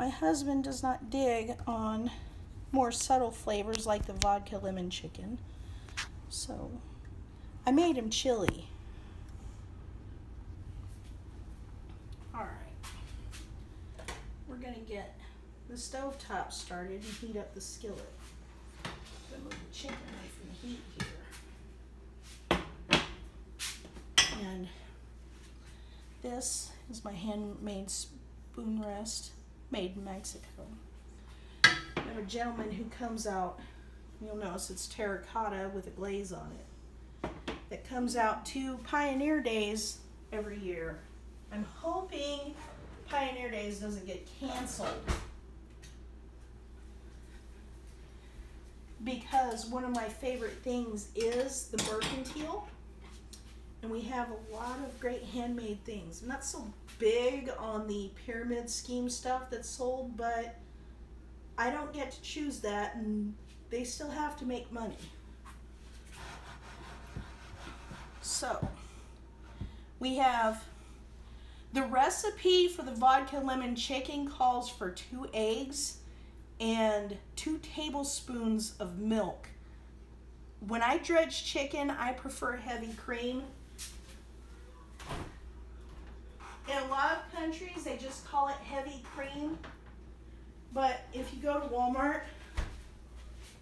My husband does not dig on more subtle flavors like the vodka lemon chicken. So I made him chili. Alright. We're going to get the stovetop started and heat up the skillet. I'm going to move the chicken away from the heat here. And this is my handmade spoon rest made in Mexico. I have a gentleman who comes out, you'll notice it's terracotta with a glaze on it, that comes out to Pioneer Days every year. I'm hoping Pioneer Days doesn't get canceled, because one of my favorite things is the mercantile, and we have a lot of great handmade things. I'm not so big on the pyramid scheme stuff that's sold, but I don't get to choose that, and they still have to make money. So we have the recipe for the vodka lemon chicken calls for 2 eggs and 2 tablespoons of milk. When I dredge chicken, I prefer heavy cream. In a lot of countries, they just call it heavy cream. But if you go to Walmart,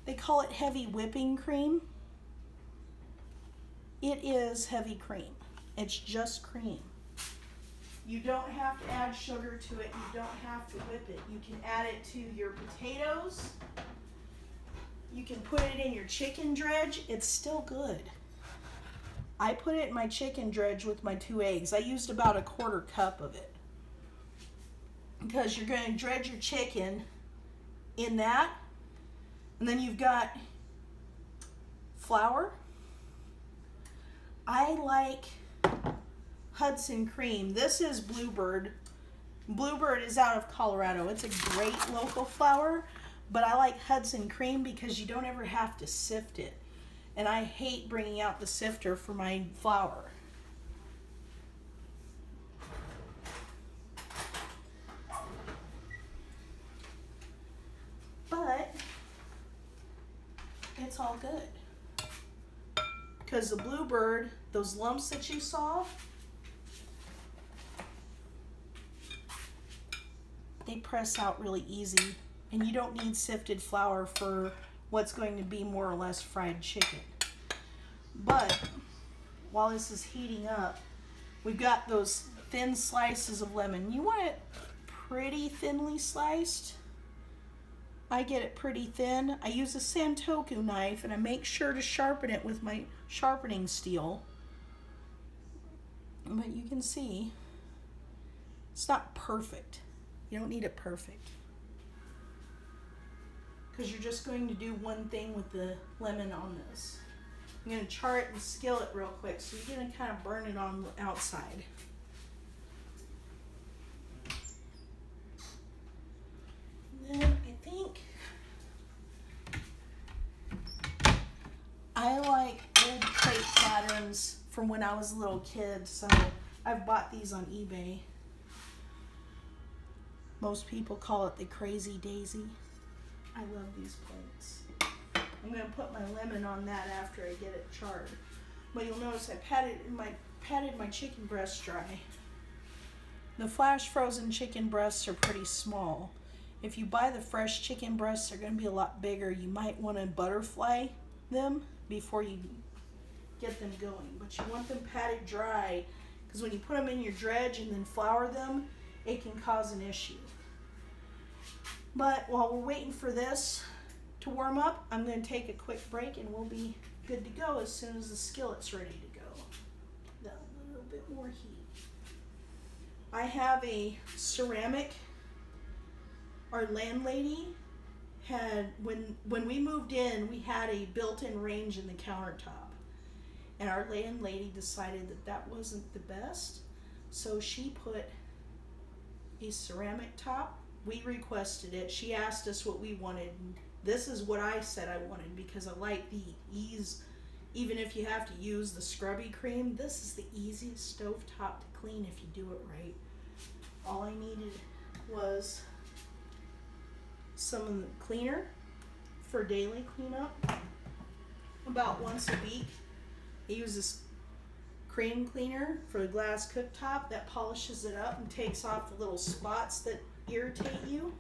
they call it heavy whipping cream. It is heavy cream. It's just cream. You don't have to add sugar to it. You don't have to whip it. You can add it to your potatoes. You can put it in your chicken dredge. It's still good. I put it in my chicken dredge with my 2 eggs. I used about a 1/4 cup of it, because you're going to dredge your chicken in that, and then you've got flour. I like Hudson cream. This is Bluebird. Bluebird is out of Colorado. It's a great local flour, but I like Hudson cream because you don't ever have to sift it. And I hate bringing out the sifter for my flour. But it's all good, because the Bluebird, those lumps that you saw, they press out really easy, and you don't need sifted flour for what's going to be more or less fried chicken. But while this is heating up, we've got those thin slices of lemon. You want it pretty thinly sliced. I get it pretty thin. I use a Santoku knife, and I make sure to sharpen it with my sharpening steel. But you can see it's not perfect. You don't need it perfect, because you're just going to do one thing with the lemon on this. I'm going to char it and skillet real quick, so you're going to kind of burn it on the outside. And then I think I like old plate patterns from when I was a little kid, so I've bought these on eBay. Most people call it the Crazy Daisy. I love these plates. I'm going to put my lemon on that after I get it charred. But you'll notice I patted my chicken breast dry. The flash frozen chicken breasts are pretty small. If you buy the fresh chicken breasts, they're going to be a lot bigger. You might want to butterfly them before you get them going. But you want them patted dry, because when you put them in your dredge and then flour them, it can cause an issue. But while we're waiting for this to warm up, I'm going to take a quick break, and we'll be good to go as soon as the skillet's ready to go. A little bit more heat. I have a ceramic. Our landlady had, when we moved in, we had a built-in range in the countertop. And our landlady decided that that wasn't the best, so she put a ceramic top. We requested it. She asked us what we wanted. This is what I said I wanted, because I like the ease. Even if you have to use the scrubby cream, this is the easiest stovetop to clean if you do it right. All I needed was some of the cleaner for daily cleanup about once a week. I use this cream cleaner for the glass cooktop that polishes it up and takes off the little spots that irritate you.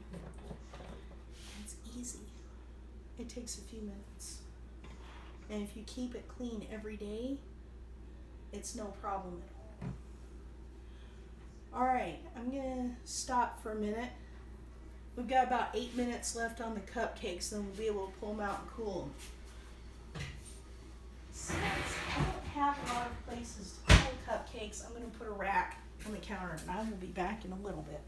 It's easy. It takes a few minutes. And if you keep it clean every day, it's no problem at all. Alright, I'm gonna stop for a minute. We've got about 8 minutes left on the cupcakes, then we'll be able to pull them out and cool them. Since I don't have a lot of places to cool cupcakes, I'm going to put a rack on the counter, and I will be back in a little bit.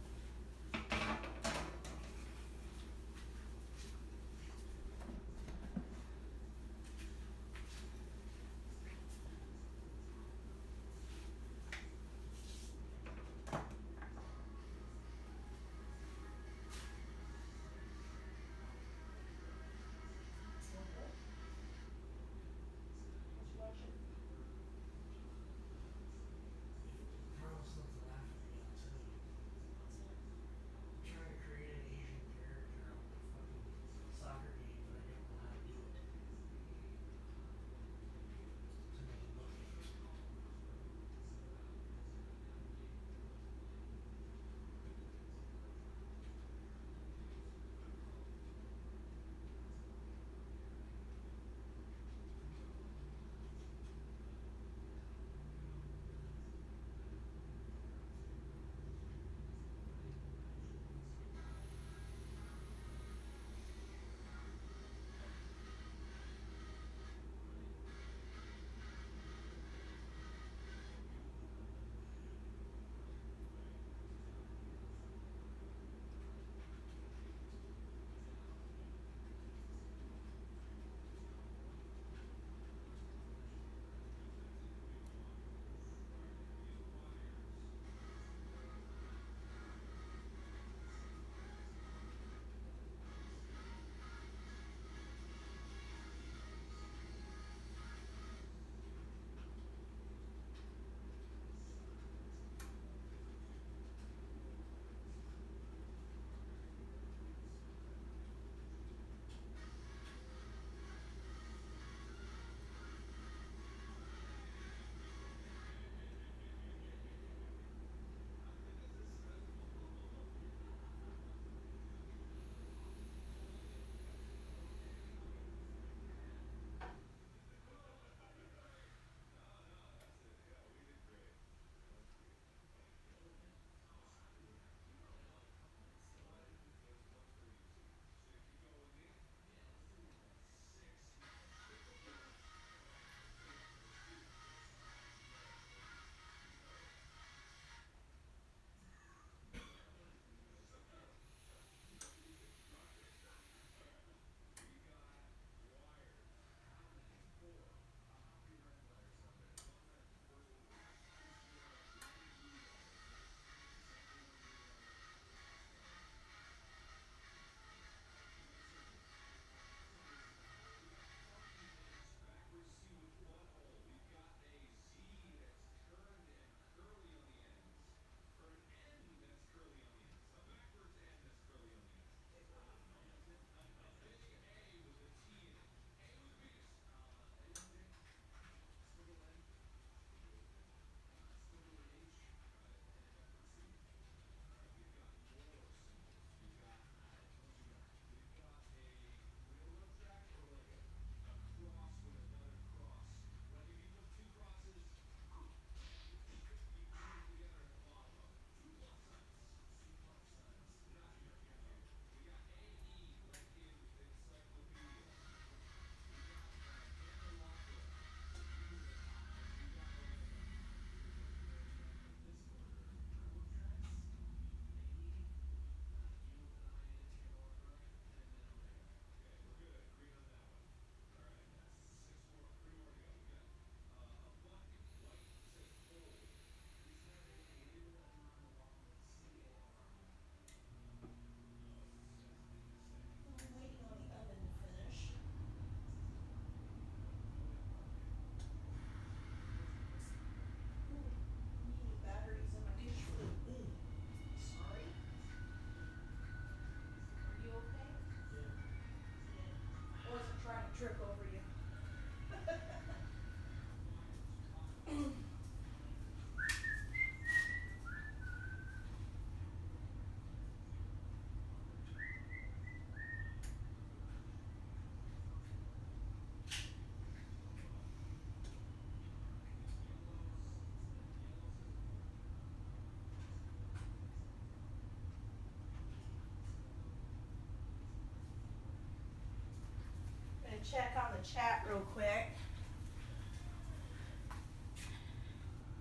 check on the chat real quick.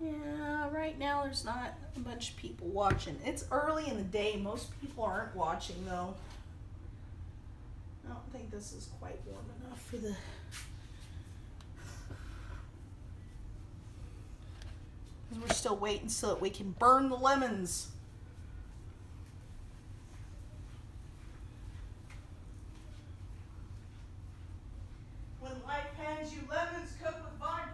Yeah, right now there's not a bunch of people watching. It's early in the day. Most people aren't watching though. I don't think this is quite warm enough for the... Because we're still waiting so that we can burn the lemons. When life hands you lemons, cook with vodka.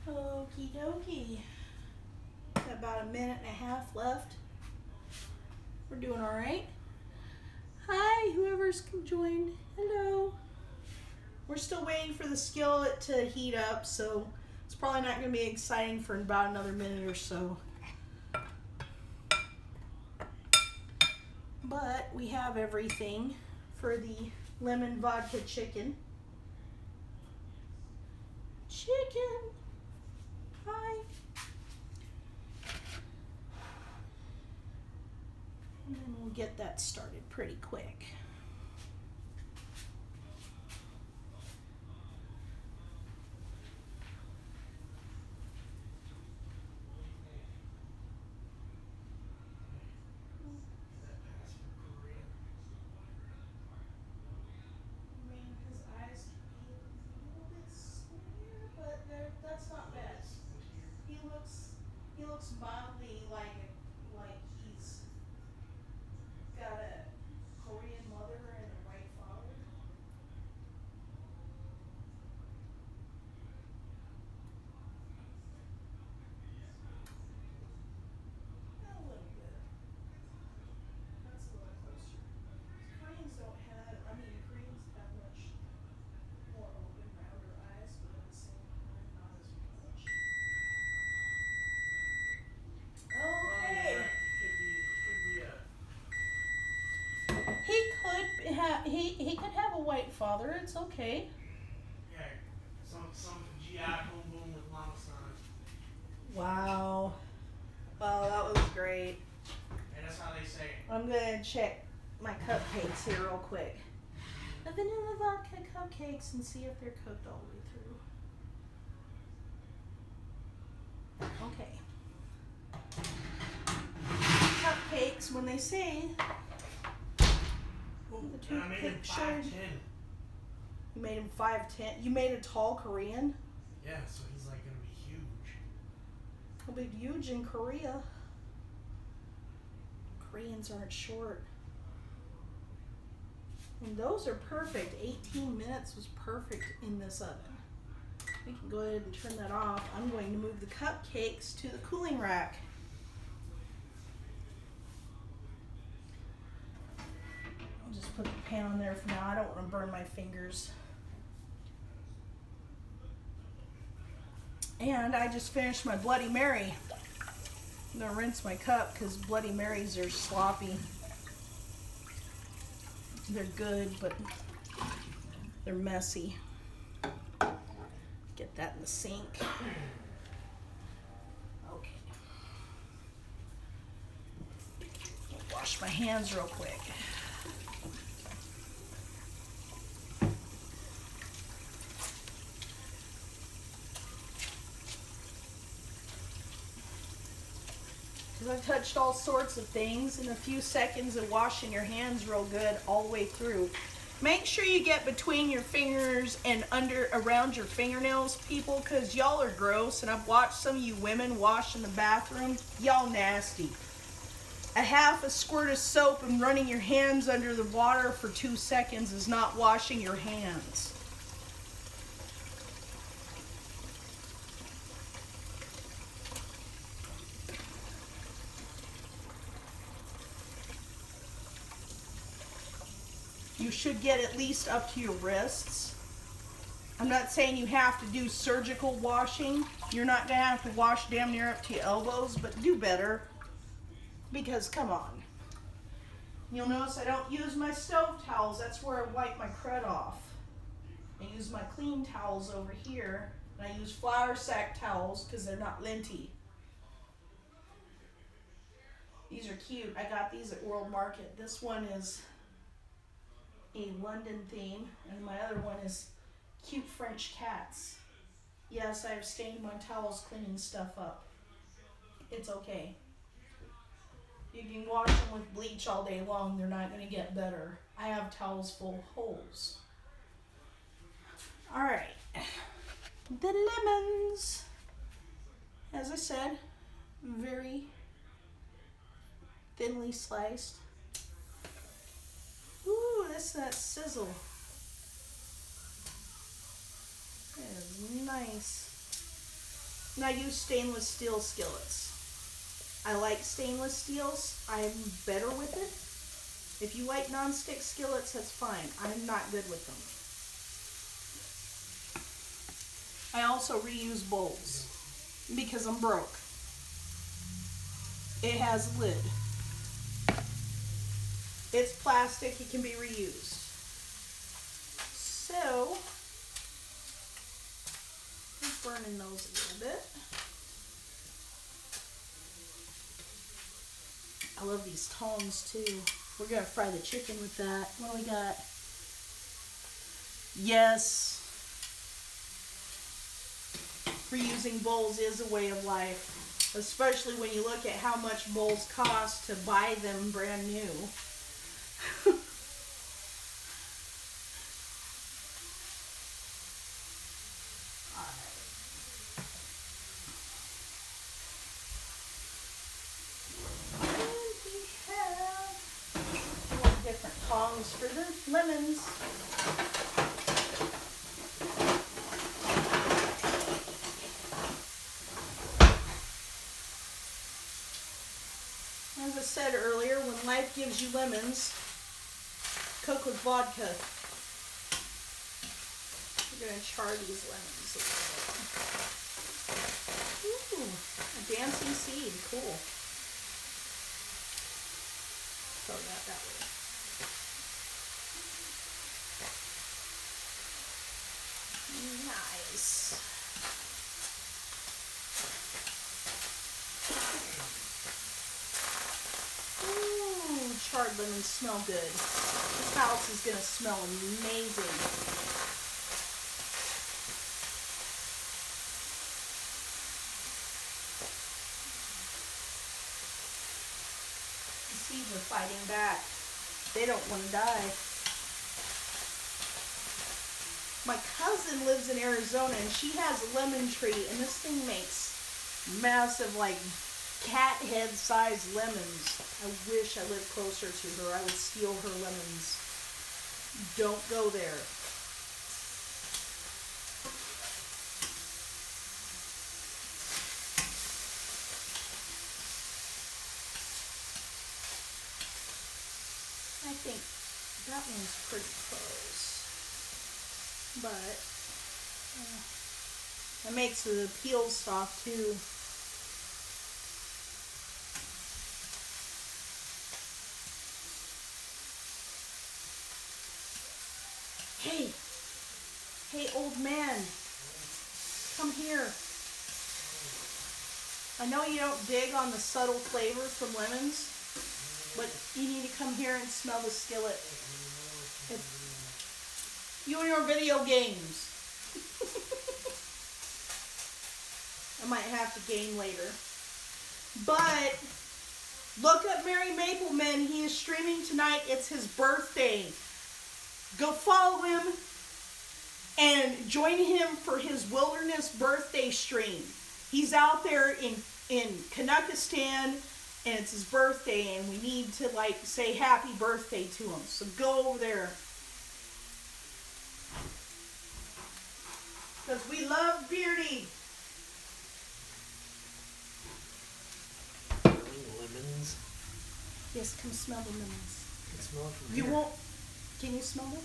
Okie dokie. Got about a minute and a half left. We're doing all right. Hi, whoever's joined. Hello. We're still waiting for the skillet to heat up, so it's probably not going to be exciting for about another minute or so. But we have everything for the lemon vodka chicken. Chicken! Hi! And then we'll get that started pretty quick. That's not bad. He looks mildly like he's got a Korean mother and a white father. A little bit. That's a little closer. Koreans don't have, Koreans have much more open, rounder eyes, but at the same time, not as much. Okay. He could have a white father. It's okay. Yeah, some GI boom boom with mama son. Wow. Well, that was great. And that's how they say it. I'm gonna check my cupcakes here real quick. The vanilla vodka cupcakes and see if they're cooked all the way through. Okay. Cupcakes, when they say the And I made him toothpick showed 5'10". You made him 5'10". You made a tall Korean? Yeah, so he's like gonna be huge. He'll be huge in Korea. Koreans aren't short. And those are perfect. 18 minutes was perfect in this oven. We can go ahead and turn that off. I'm going to move the cupcakes to the cooling rack. I'll just put the pan on there for now. I don't want to burn my fingers. And I just finished my Bloody Mary. I'm going to rinse my cup because Bloody Marys are sloppy. They're good, but they're messy. Get that in the sink. Okay. Wash my hands real quick. I've touched all sorts of things in a few seconds of washing your hands real good all the way through. Make sure you get between your fingers and around your fingernails, people, because y'all are gross, and I've watched some of you women wash in the bathroom. Y'all nasty. A half a squirt of soap and running your hands under the water for 2 seconds is not washing your hands. You should get at least up to your wrists. I'm not saying you have to do surgical washing. You're not going to have to wash damn near up to your elbows, but do better. Because, come on. You'll notice I don't use my stove towels. That's where I wipe my crud off. I use my clean towels over here. And I use flour sack towels because they're not linty. These are cute. I got these at World Market. This one is a London theme, and my other one is cute French cats. Yes, I have stained my towels cleaning stuff up. It's okay. You can wash them with bleach all day long. They're not going to get better. I have towels full of holes. All right. The lemons. As I said, very thinly sliced. Ooh, that's that sizzle. That is nice. And I use stainless steel skillets. I like stainless steels. I'm better with it. If you like non-stick skillets, that's fine. I'm not good with them. I also reuse bowls because I'm broke. It has a lid. It's plastic, it can be reused. So, I'm burning those a little bit. I love these tongs too. We're gonna fry the chicken with that. What do we got? Yes. Reusing bowls is a way of life, especially when you look at how much bowls cost to buy them brand new. Tongs for the lemons. As I said earlier, when life gives you lemons, cook with vodka. We're going to char these lemons a little bit. Ooh, a dancing seed. Cool. Throw that way. Nice. Ooh, charred lemons smell good. This house is going to smell amazing. The seeds are fighting back. They don't want to die. My cousin lives in Arizona and she has a lemon tree and this thing makes massive, like, cat head sized lemons. I wish I lived closer to her. I would steal her lemons. Don't go there. I think that one's pretty close. But it makes the peel soft too. Hey old man, come here. I know you don't dig on the subtle flavors from lemons, but you need to come here and smell the skillet. You and your video games. I might have to game later. But look up Merry Mapleman. He is streaming tonight. It's his birthday. Go follow him and join him for his wilderness birthday stream. He's out there in Kanakistan And it's his birthday, and we need to, like, say happy birthday to him. So go over there. Because we love Beardy. Lemons. Yes, come smell the lemons. I can smell it from You here. won't. Can you smell them?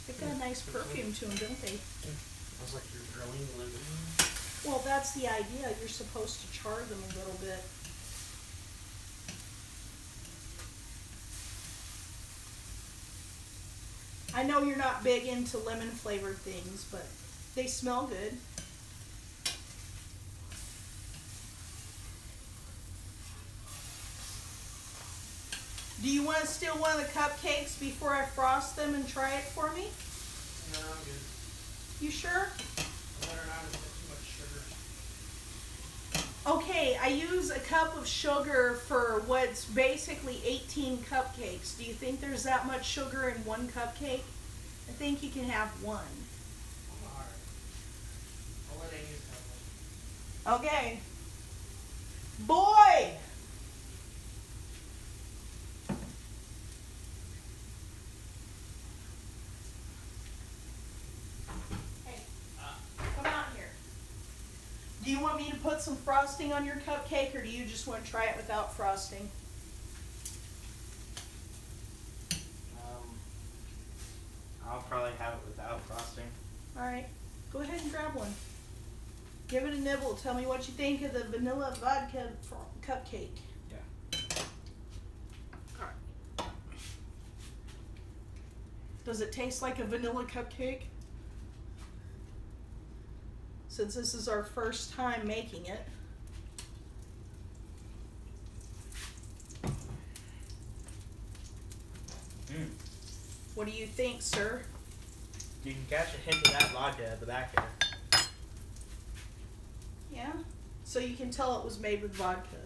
They've got a nice perfume to them, don't they? Smells like you're grilling lemons. Well, that's the idea. You're supposed to char them a little bit. I know you're not big into lemon flavored things, but they smell good. Do you want to steal one of the cupcakes before I frost them and try it for me? No, I'm good. You sure? Better not have too much sugar. Okay, I use a cup of sugar for what's basically 18 cupcakes. Do you think there's that much sugar in one cupcake? I think you can have one. Alright. I'll let Amy have one. Okay. Boy! Hey, come out here. Do you want me to put some frosting on your cupcake, or do you just want to try it without frosting? I'll probably have it without frosting. Alright, go ahead and grab one. Give it a nibble. Tell me what you think of the vanilla vodka cupcake. Yeah. Alright. Does it taste like a vanilla cupcake? Since this is our first time making it. Mm. What do you think, sir? You can catch a hint of that vodka at the back there. Yeah? So you can tell it was made with vodka.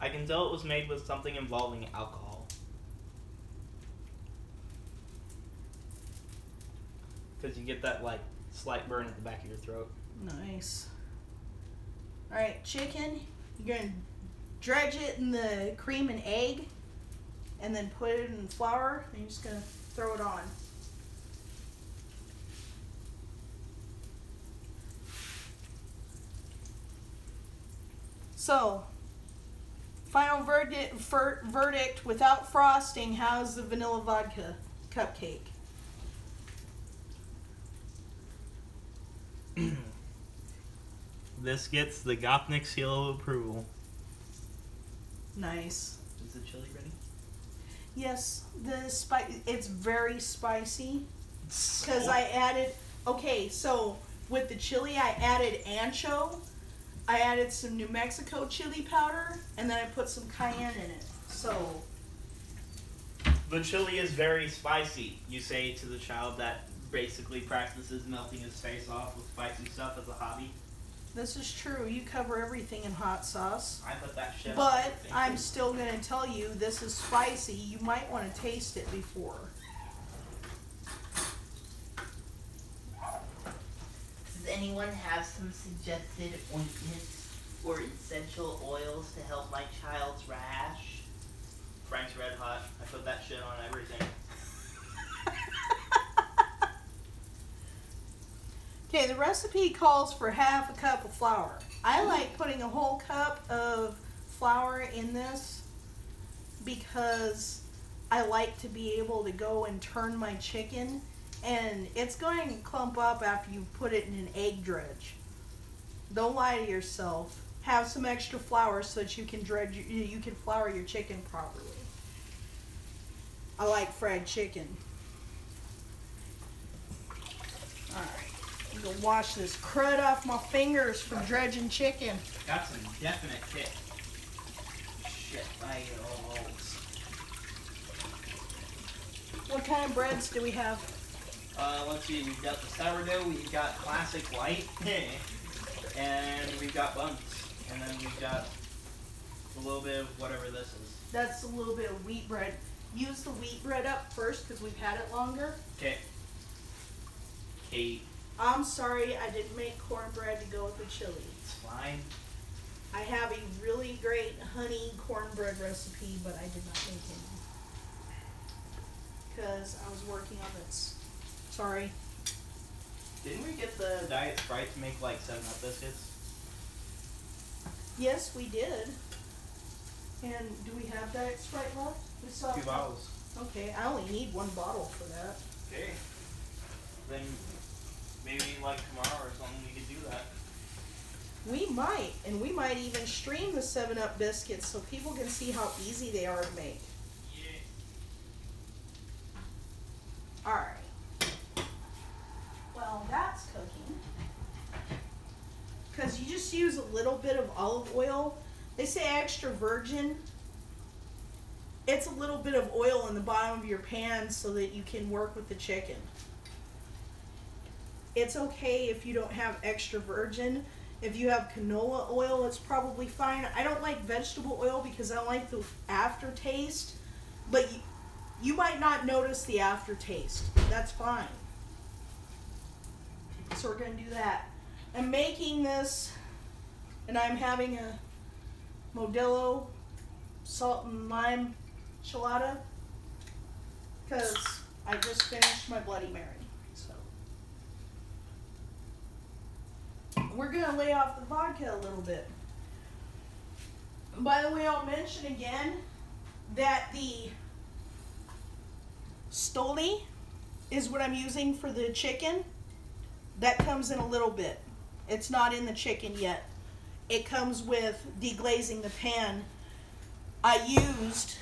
I can tell it was made with something involving alcohol. Because you get that, like, slight burn at the back of your throat. Nice. Alright, chicken. You're going to dredge it in the cream and egg. And then put it in flour. And you're just going to throw it on. So, final verdict without frosting. How's the vanilla vodka cupcake? This gets the Gopnik seal of approval. Nice. Is the chili ready? Yes, it's very spicy because I added. Okay, so with the chili, I added ancho. I added some New Mexico chili powder, and then I put some cayenne in it. So The chili is very spicy. You say to the child that basically practices melting his face off with spicy stuff as a hobby. this is true. You cover everything in hot sauce. I put that shit on But everything. I'm still going to tell you this is spicy. You might want to taste it before. Does anyone have some suggested ointments or essential oils to help my child's rash? Frank's Red Hot. I put that shit on everything. Okay, the recipe calls for half a cup of flour. I like putting a whole cup of flour in this because I like to be able to go and turn my chicken, and it's going to clump up after you put it in an egg dredge. Don't lie to yourself. Have some extra flour so that you can flour your chicken properly. I like fried chicken. All right. I'm gonna wash this crud off my fingers from dredging chicken. Got some definite kick. Shit, I eat all those. What kind of breads do we have? Let's see, we've got the sourdough, we've got classic white, and we've got buns. And then we've got a little bit of whatever this is. That's a little bit of wheat bread. Use the wheat bread up first because we've had it longer. Okay. Kate. I'm sorry I didn't make cornbread to go with the chili. It's fine. I have a really great honey cornbread recipe, but I did not make any. Because I was working on this. Sorry. Didn't we get the Diet Sprite to make like 7-Up biscuits? Yes, we did. And do we have Diet Sprite left? We still have 2 bottles. Okay, I only need 1 bottle for that. Okay. Then maybe like tomorrow or something we could do that. We might, and we might even stream the 7-Up biscuits so people can see how easy they are to make. Yeah. Alright. Well, that's cooking. Because you just use a little bit of olive oil. They say extra virgin. It's a little bit of oil in the bottom of your pan so that you can work with the chicken. It's okay if you don't have extra virgin. If you have canola oil, it's probably fine. I don't like vegetable oil because I don't like the aftertaste. But you might not notice the aftertaste. That's fine. So we're going to do that. I'm making this, and I'm having a Modelo salt and lime enchilada because I just finished my Bloody Mary. So we're going to lay off the vodka a little bit. By the way, I'll mention again that the Stoli is what I'm using for the chicken. That comes in a little bit. It's not in the chicken yet. It comes with deglazing the pan. I used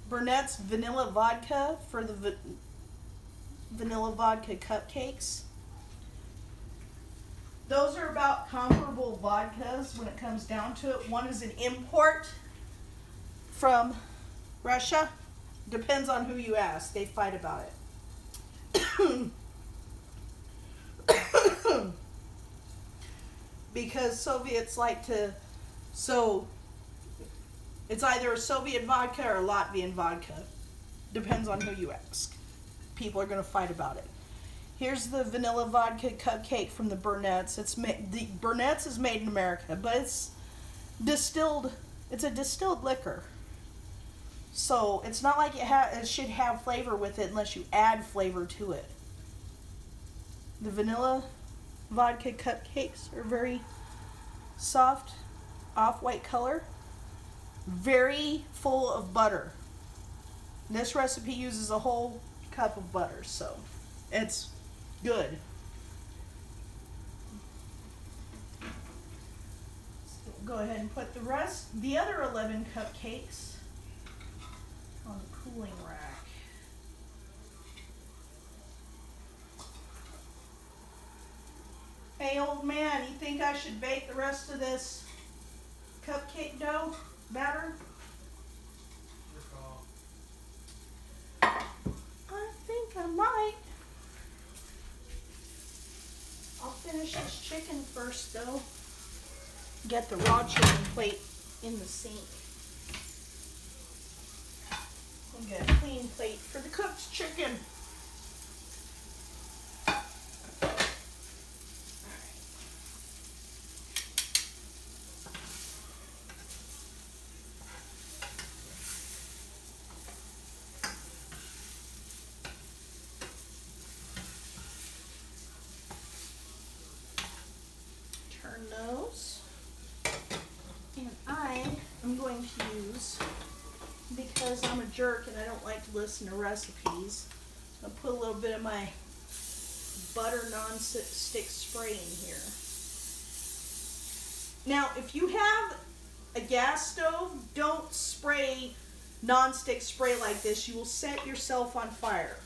Burnett's vanilla vodka for the vanilla vodka cupcakes. Those are about comparable vodkas when it comes down to it. One is an import from Russia. Depends on who you ask. They fight about it. Because Soviets like to, so it's either a Soviet vodka or a Latvian vodka. Depends on who you ask. People are going to fight about it. Here's the vanilla vodka cupcake from the Burnett's. The Burnett's is made in America, but it's distilled. It's a distilled liquor. So it's not like it should have flavor with it unless you add flavor to it. The vanilla vodka cupcakes are very soft, off-white color, very full of butter. This recipe uses a whole cup of butter, so it's good. So go ahead and put the other 11 cupcakes on the cooling rack. Hey, old man, you think I should bake the rest of this cupcake dough batter? Your call. I think I might. I'll finish this chicken first, though. Get the raw chicken plate in the sink. And get a clean plate for the cooked chicken. Turn those. And I am going to use, because I'm a jerk and I don't like to listen to recipes, I'll put a little bit of my butter non-stick spray in here. Now, if you have a gas stove, don't spray non-stick spray like this. You will set yourself on fire.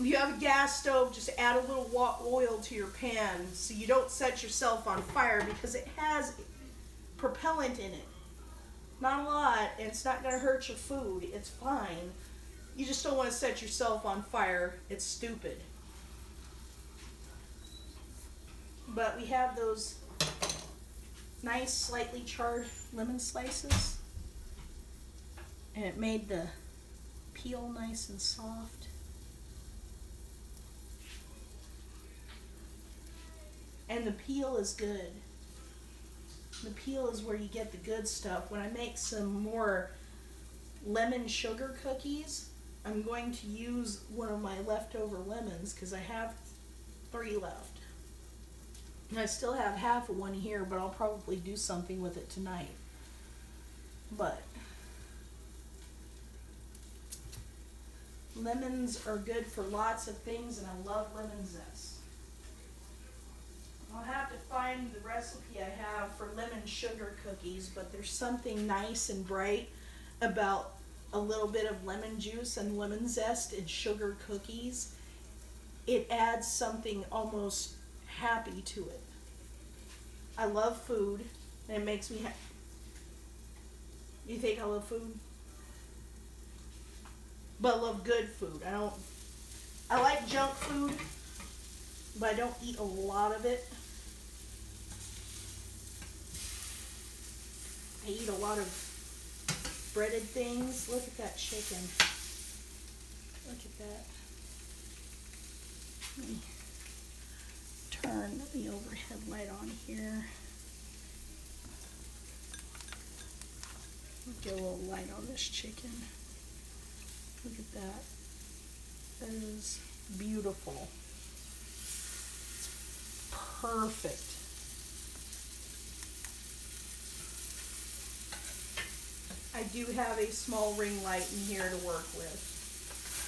If you have a gas stove, just add a little oil to your pan so you don't set yourself on fire because it has propellant in it. Not a lot, and it's not going to hurt your food. It's fine. You just don't want to set yourself on fire. It's stupid. But we have those nice, slightly charred lemon slices. And it made the peel nice and soft. And the peel is good. The peel is where you get the good stuff. When I make some more lemon sugar cookies, I'm going to use one of my leftover lemons because I have 3 left. And I still have half of one here, but I'll probably do something with it tonight. But lemons are good for lots of things, and I love lemon zest. I'll have to find the recipe I have for lemon sugar cookies, but there's something nice and bright about a little bit of lemon juice and lemon zest in sugar cookies. It adds something almost happy to it. I love food, and it makes me happy. You think I love food? But I love good food. I like junk food, but I don't eat a lot of it. I eat a lot of breaded things. Look at that chicken. Look at that. Let me turn the overhead light on here. Get a little light on this chicken. Look at that. That is beautiful. It's perfect. I do have a small ring light in here to work with,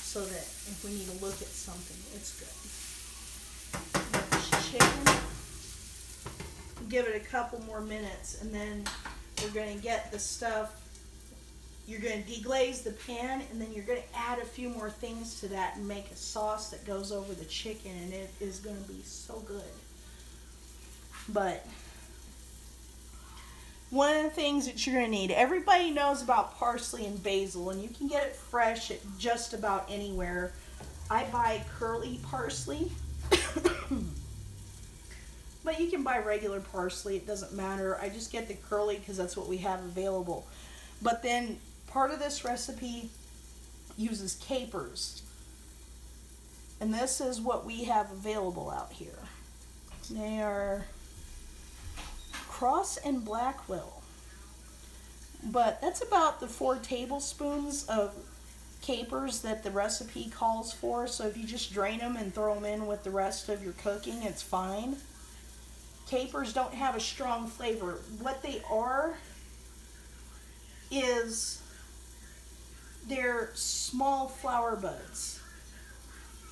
so that if we need to look at something, it's good. This chicken, give it a couple more minutes, and then we're going to get the stuff. You're going to deglaze the pan, and then you're going to add a few more things to that and make a sauce that goes over the chicken, and it is going to be so good. But one of the things that you're going to need, everybody knows about parsley and basil, and you can get it fresh at just about anywhere. I buy curly parsley, but you can buy regular parsley. It doesn't matter. I just get the curly because that's what we have available. But then part of this recipe uses capers, and this is what we have available out here. They are Cross and Blackwell, but that's about the 4 tablespoons of capers that the recipe calls for. So if you just drain them and throw them in with the rest of your cooking, it's fine. Capers don't have a strong flavor. What they are is they're small flower buds,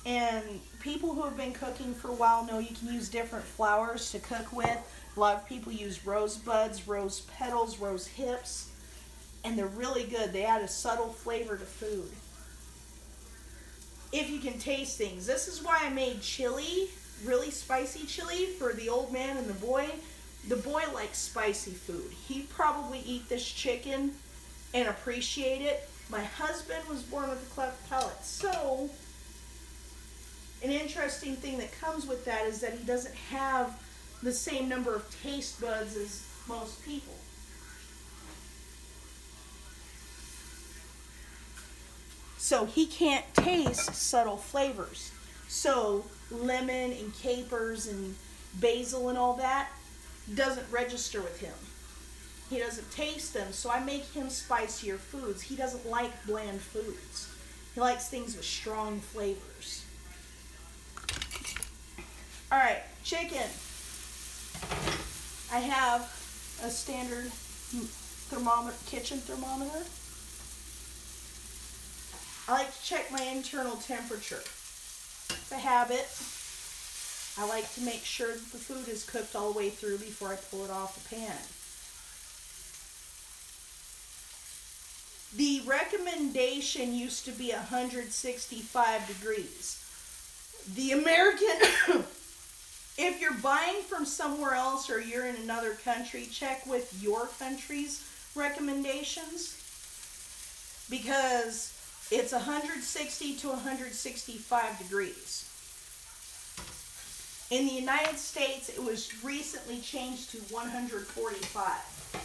and people who have been cooking for a while know you can use different flowers to cook with. A lot of people use rose buds, rose petals, rose hips, and they're really good. They add a subtle flavor to food. If you can taste things. This is why I made chili, really spicy chili for the old man and the boy. The boy likes spicy food. He'd probably eat this chicken and appreciate it. My husband was born with a cleft palate. So, an interesting thing that comes with that is that he doesn't have the same number of taste buds as most people. So he can't taste subtle flavors. So lemon and capers and basil and all that doesn't register with him. He doesn't taste them, so I make him spicier foods. He doesn't like bland foods. He likes things with strong flavors. Alright, chicken. I have a standard thermometer, kitchen thermometer. I like to check my internal temperature. It's a habit. I like to make sure that the food is cooked all the way through before I pull it off the pan. The recommendation used to be 165 degrees. The American, if you're buying from somewhere else or you're in another country, check with your country's recommendations, because it's 160 to 165 degrees. In the United States, it was recently changed to 145.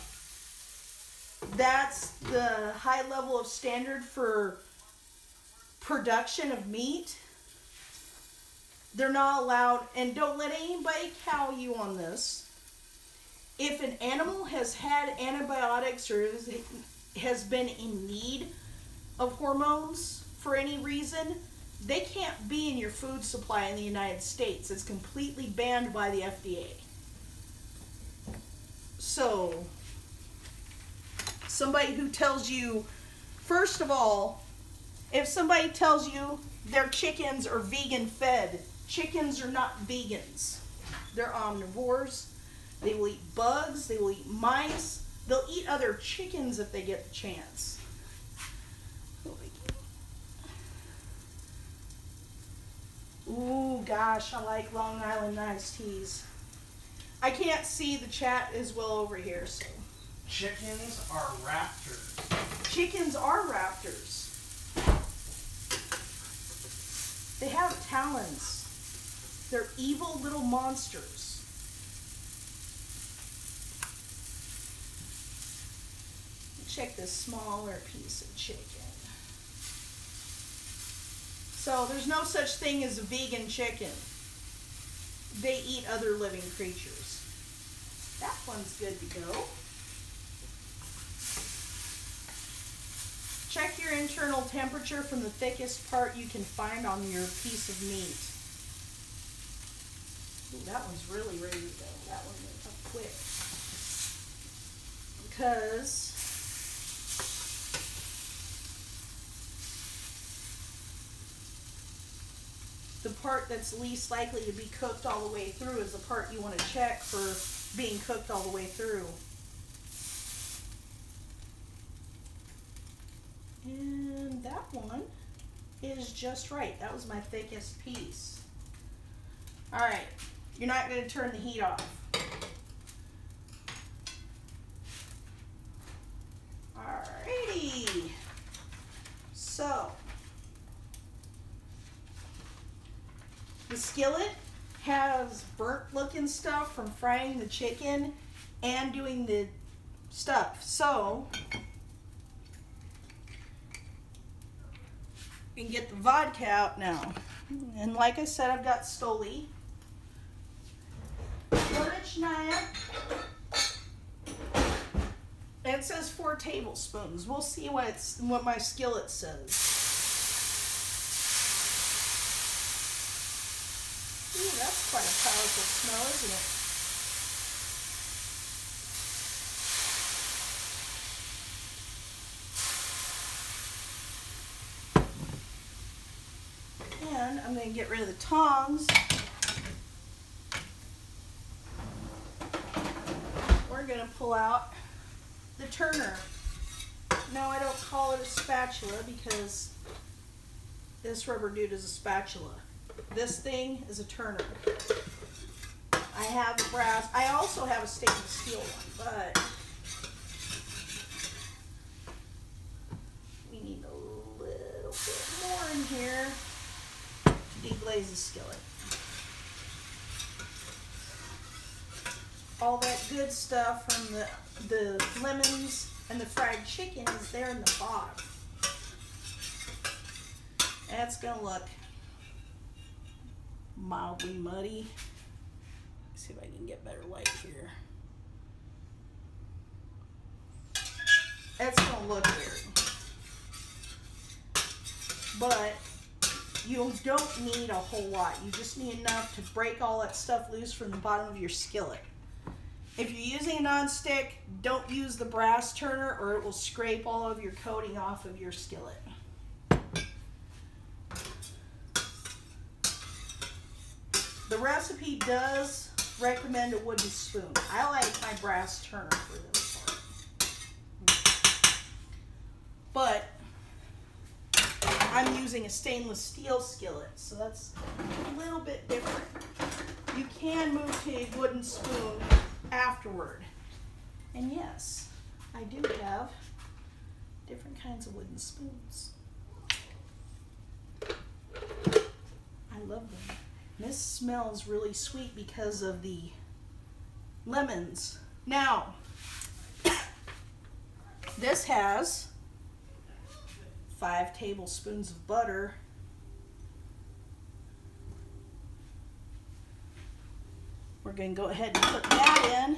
That's the high level of standard for production of meat. They're not allowed, and don't let anybody cow you on this. If an animal has had antibiotics or has been in need of hormones for any reason, they can't be in your food supply in the United States. It's completely banned by the FDA. So, somebody who tells you, first of all, if somebody tells you their chickens are vegan fed, chickens are not vegans. They're omnivores. They will eat bugs. They will eat mice. They'll eat other chickens if they get the chance. Ooh, gosh, I like Long Island iced teas. I can't see the chat as well over here, so. Chickens are raptors. Chickens are raptors. They have talons. They're evil little monsters. Check this smaller piece of chicken. So there's no such thing as a vegan chicken. They eat other living creatures. That one's good to go. Check your internal temperature from the thickest part you can find on your piece of meat. Ooh, that one's really ready to go. That one went up quick. Because the part that's least likely to be cooked all the way through is the part you want to check for being cooked all the way through. And that one is just right. That was my thickest piece. Alright, you're not going to turn the heat off. Alrighty. So, the skillet has burnt looking stuff from frying the chicken and doing the stuff. So, you can get the vodka out now. And like I said, I've got Stoli. And it says 4 tablespoons. We'll see what my skillet says. Ooh, that's quite a powerful smell, isn't it? And I'm going to get rid of the tongs. We're going to pull out the turner. No, I don't call it a spatula because this rubber dude is a spatula. This thing is a turner. I have a brass. I also have a stainless steel one, but we need a little bit more in here to deglaze the skillet. All that good stuff from the lemons and the fried chicken is there in the bottom. That's gonna look mildly muddy. Let's see if I can get better light here. That's gonna look weird. But you don't need a whole lot. You just need enough to break all that stuff loose from the bottom of your skillet. If you're using a non-stick, don't use the brass turner or it will scrape all of your coating off of your skillet. The recipe does recommend a wooden spoon. I like my brass turner for this part. But I'm using a stainless steel skillet, so that's a little bit different. You can move to a wooden spoon afterward. And yes, I do have different kinds of wooden spoons. I love them. This smells really sweet because of the lemons. Now, this has 5 tablespoons of butter. We're going to go ahead and put that in.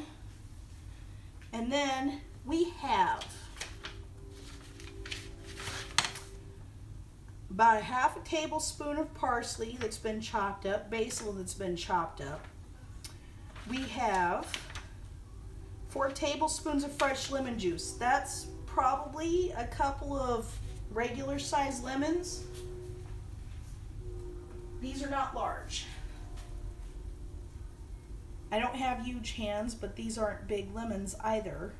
And then we have about 1/2 tablespoon of parsley that's been chopped up, basil that's been chopped up. We have 4 tablespoons of fresh lemon juice. That's probably a couple of regular size lemons. These are not large. I don't have huge hands, but these aren't big lemons either.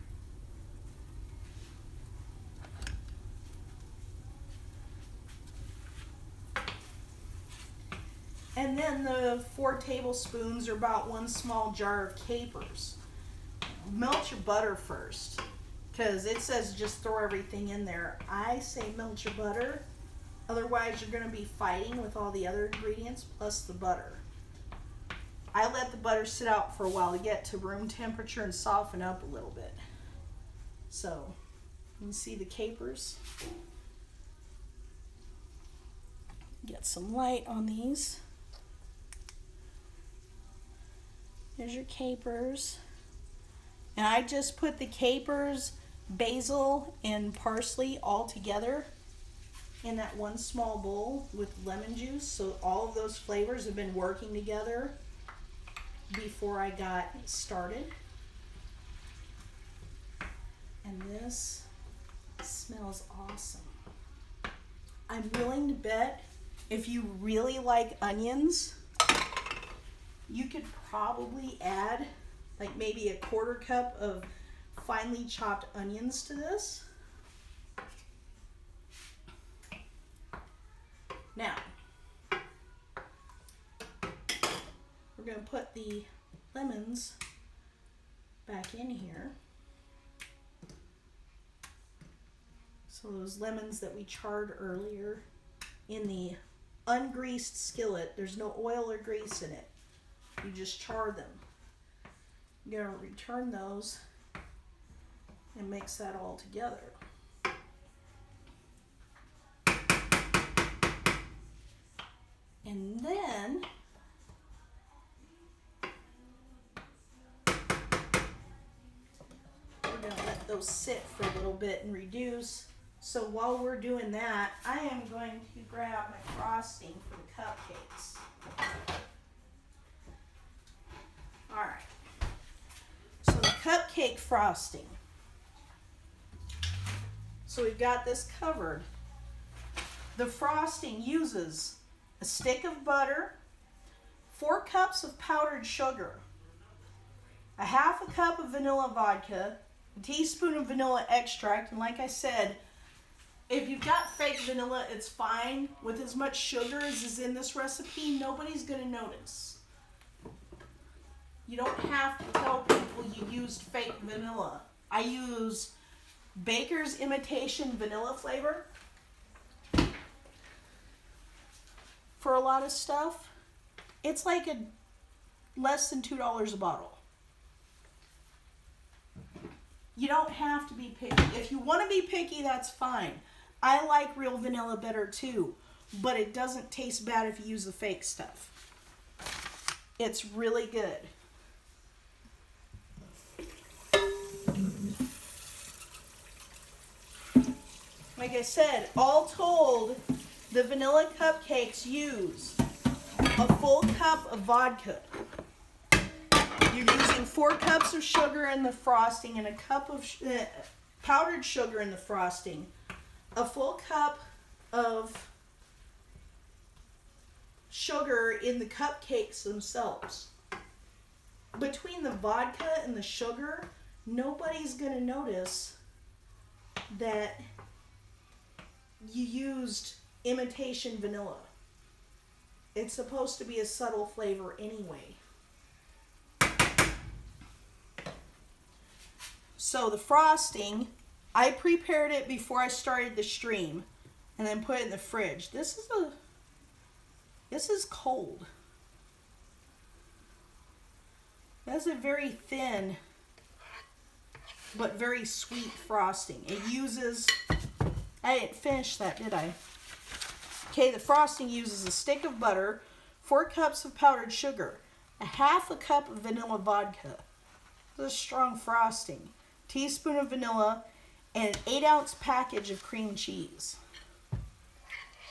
And then the 4 tablespoons are about 1 small jar of capers. Melt your butter first, because it says just throw everything in there. I say melt your butter, otherwise you're going to be fighting with all the other ingredients plus the butter. I let the butter sit out for a while to get to room temperature and soften up a little bit. So, you can see the capers. Get some light on these. There's your capers. And I just put the capers, basil, and parsley all together in that 1 small bowl with lemon juice. So all of those flavors have been working together before I got started. And this smells awesome. I'm willing to bet if you really like onions, you could probably add like maybe 1/4 cup of finely chopped onions to this. Now, we're going to put the lemons back in here. So those lemons that we charred earlier in the ungreased skillet, there's no oil or grease in it. You just char them. You're going to return those and mix that all together. And then we're going to let those sit for a little bit and reduce. So while we're doing that, I am going to grab my frosting for the cupcakes. Alright, so the cupcake frosting. So we've got this covered. The frosting uses a stick of butter, 4 cups of powdered sugar, 1/2 cup of vanilla vodka, a teaspoon of vanilla extract, and like I said, if you've got fake vanilla, it's fine. With as much sugar as is in this recipe, nobody's going to notice. You don't have to tell people you used fake vanilla. I use Baker's Imitation Vanilla flavor for a lot of stuff. It's like less than $2 a bottle. You don't have to be picky. If you want to be picky, that's fine. I like real vanilla better too, but it doesn't taste bad if you use the fake stuff. It's really good. Like I said, all told, the vanilla cupcakes use a full cup of vodka. You're using 4 cups of sugar in the frosting and a cup of powdered sugar in the frosting. A full cup of sugar in the cupcakes themselves. Between the vodka and the sugar, nobody's going to notice that you used imitation vanilla. It's supposed to be a subtle flavor anyway. So the frosting, I prepared it before I started the stream and then put it in the fridge. This is cold. That's a very thin but very sweet frosting. It uses, I didn't finish that, did I? Okay, the frosting uses a stick of butter, 4 cups of powdered sugar, a half a cup of vanilla vodka. This is a strong frosting. Teaspoon of vanilla, and an 8-ounce package of cream cheese.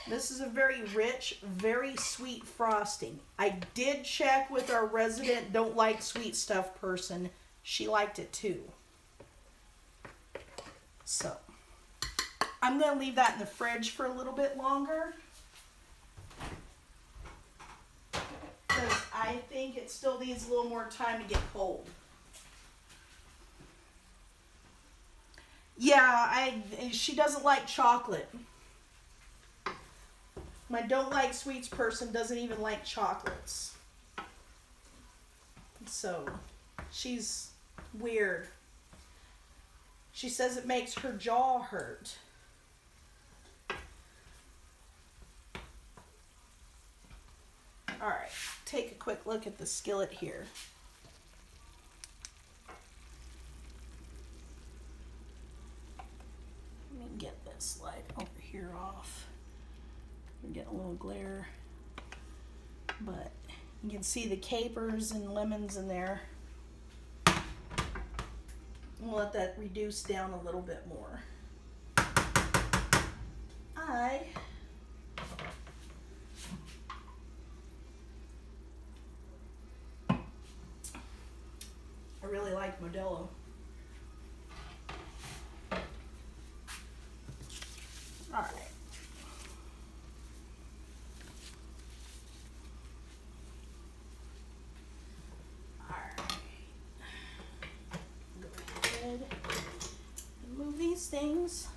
This is a very rich, very sweet frosting. I did check with our resident don't like sweet stuff person. She liked it too. So, I'm going to leave that in the fridge for a little bit longer. Because I think it still needs a little more time to get cold. Yeah, she doesn't like chocolate. My don't like sweets person doesn't even like chocolates. So, she's weird. She says it makes her jaw hurt. Alright, take a quick look at the skillet here. Let me get this light over here off. We're getting a little glare. But you can see the capers and lemons in there. We'll let that reduce down a little bit more. I really like Modelo. All right. Go ahead and move these things.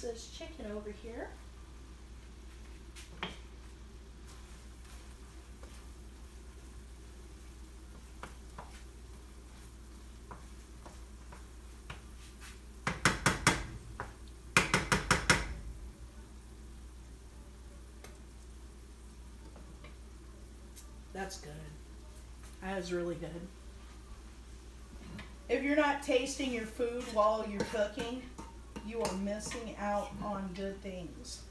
This chicken over here. That's good. That is really good. If you're not tasting your food while you're cooking, you are missing out on good things.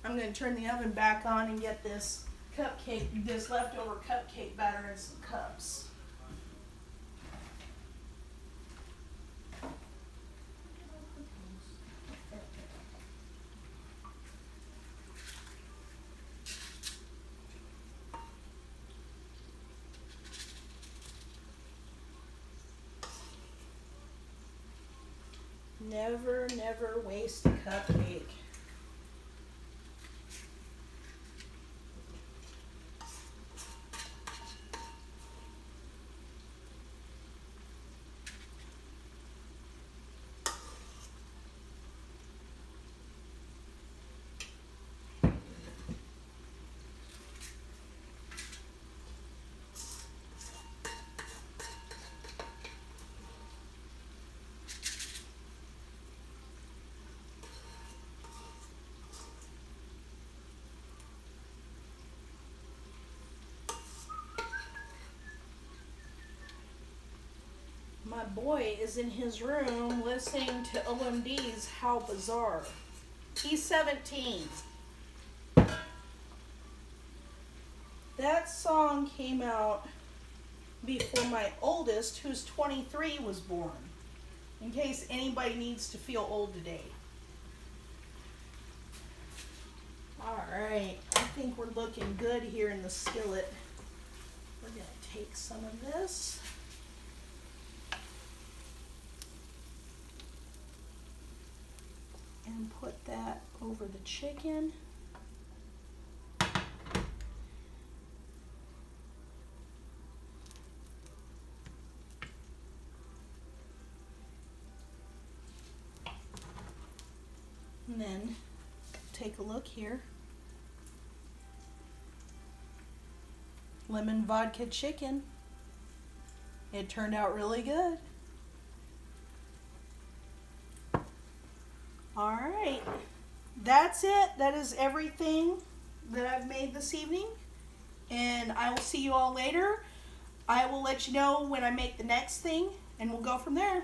I'm going to turn the oven back on and get this leftover cupcake batter in some cups. Never waste a cupcake. My boy is in his room listening to OMD's How Bizarre. He's 17. That song came out before my oldest, who's 23, was born. In case anybody needs to feel old today. Alright, I think we're looking good here in the skillet. We're going to take some of this. And put that over the chicken. And then take a look here. lemon vodka chicken. It turned out really good. Alright. That's it. That is everything that I've made this evening. And I will see you all later. I will let you know when I make the next thing, and we'll go from there.